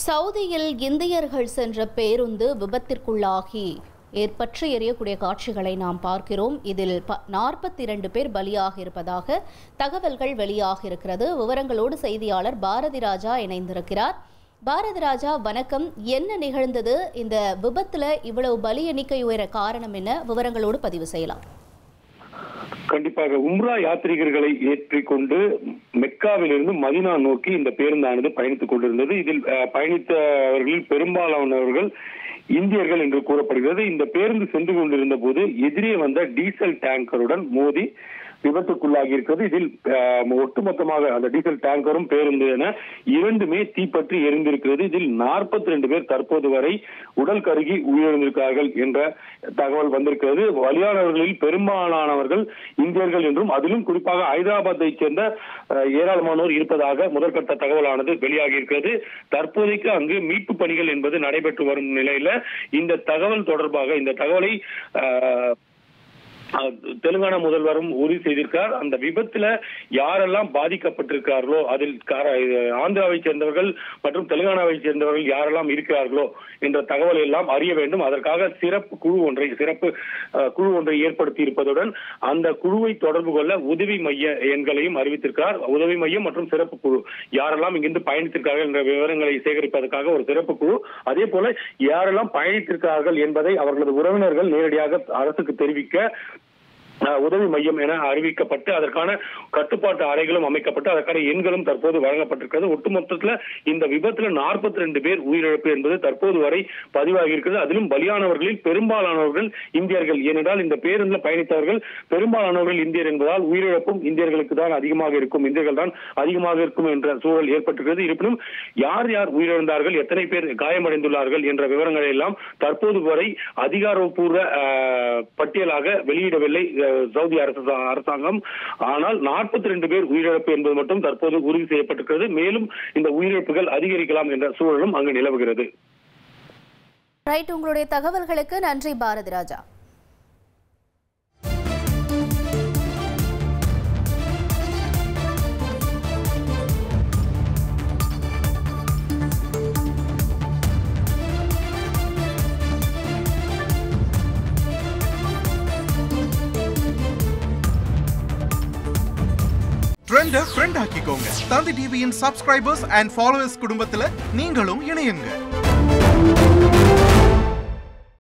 சவுதியில் இந்தியர்கள் சென்ற பேருந்து விபத்திற்குள்ளாகி ஏற்பற்றி எரியக்கூடிய காட்சிகளை நாம் பார்க்கிறோம். இதில் 42 பேர் பலியாக இருப்பதாக தகவல்கள் வெளியாக இருக்கிறது. விவரங்களோடு செய்தியாளர் பாரதி ராஜா இணைந்திருக்கிறார். பாரதி ராஜா, வணக்கம். என்ன நிகழ்ந்தது? இந்த விபத்துல இவ்வளவு பலி எண்ணிக்கை உயர காரணம் என்ன? விவரங்களோடு பதிவு செய்யலாம். கண்டிப்பாக உம்ரா யாத்ரீகர்களை ஏற்றிக்கொண்டு மெக்காவிலிருந்து மதீனா நோக்கி இந்த பேருந்தானது பயணித்துக் கொண்டிருந்தது. இதில் பயணித்தவர்களில் பெரும்பாலானவர்கள் இந்தியர்கள் என்று கூறப்படுகிறது. இந்த பேருந்து சென்று கொண்டிருந்த போது எதிரே வந்த டீசல் டேங்கருடன் மோதி விபத்துக்குள்ளாகி இருக்கிறது. இதில் ஒட்டுமொத்தமாக அந்த டீசல் டேங்கரும் பேருந்து என இரண்டுமே தீப்பற்றி எரிந்திருக்கிறது. இதில் 42 பேர் தற்போது வரை உடல் கருகி உயிரிழந்திருக்கிறார்கள் என்ற தகவல் வந்திருக்கிறது. பலியானவர்களில் பெரும்பாலானவர்கள் இந்தியர்கள் என்றும் அதிலும் குறிப்பாக ஹைதராபாத்தை சேர்ந்த ஏராளமானோர் இருப்பதாக முதற்கட்ட தகவலானது வெளியாகி இருக்கிறது. தற்போதைக்கு அங்கு மீட்பு பணிகள் என்பது நடைபெற்று வரும் நிலையில இந்த தகவல் தொடர்பாக இந்த தகவலை தெலுங்கானா முதல்வரும் உறுதி செய்திருக்கார். அந்த விபத்துல யாரெல்லாம் பாதிக்கப்பட்டிருக்கிறார்களோ அதில் ஆந்திராவை சேர்ந்தவர்கள் மற்றும் தெலுங்கானாவை சேர்ந்தவர்கள் யாரெல்லாம் இருக்கிறார்களோ என்ற தகவலை எல்லாம் அறிய வேண்டும். அதற்காக சிறப்பு குழு ஒன்றை ஏற்படுத்தி இருப்பதுடன் அந்த குழுவை தொடர்பு கொள்ள உதவி மைய எண்களையும் அறிவித்திருக்கிறார். உதவி மையம் மற்றும் சிறப்பு குழு யாரெல்லாம் இங்கிருந்து பயணித்திருக்கிறார்கள் என்ற விவரங்களை சேகரிப்பதற்காக ஒரு சிறப்பு குழு, அதே போல யாரெல்லாம் பயணித்திருக்கிறார்கள் என்பதை அவர்களது உறவினர்கள் நேரடியாக அரசுக்கு தெரிவிக்க உதவி மையம் என அறிவிக்கப்பட்டு அதற்கான கட்டுப்பாட்டு அறைகளும் அமைக்கப்பட்டு அதற்கான எண்களும் தற்போது வழங்கப்பட்டிருக்கிறது. ஒட்டுமொத்தத்தில் இந்த விபத்துல 42 பேர் உயிரிழப்பு என்பது தற்போது வரை பதிவாகி இருக்கிறது. அதிலும் பலியானவர்களில் பெரும்பாலானவர்கள் இந்தியர்கள். ஏனென்றால் இந்த பேருந்தில் பயணித்தவர்கள் பெரும்பாலானவர்கள் இந்தியர் என்பதால் உயிரிழப்பும் இந்தியர்களுக்கு தான் அதிகமாக இருக்கும், இந்தியர்கள் தான் அதிகமாக இருக்கும் என்ற சூழல் ஏற்பட்டிருக்கிறது. இருப்பினும் யார் யார் உயிரிழந்தார்கள், எத்தனை பேர் காயமடைந்துள்ளார்கள் என்ற விவரங்களை எல்லாம் தற்போது வரை அதிகாரப்பூர்வ பட்டியலாக வெளியிடவில்லை சவுதி அரசாங்கம். ஆனால் 42 பேர் உயிரிழப்பு என்பது மட்டும் தற்போது உறுதி செய்யப்பட்டிருக்கிறது. மேலும் இந்த உயிரிழப்புகள் அதிகரிக்கலாம் என்ற சூழலும் அங்கு நிலவுகிறது. ரைட், உங்களுடைய தகவல்களுக்கு நன்றி பாரதி ராஜா. ட்ரெண்ட ஃப்ரெண்ட் ஆக்கிக்கோங்க. தந்தி டிவியின் சப்ஸ்கிரைபர்ஸ் அண்ட் ஃபாலோவர்ஸ் குடும்பத்துல நீங்களும் இணையுங்க.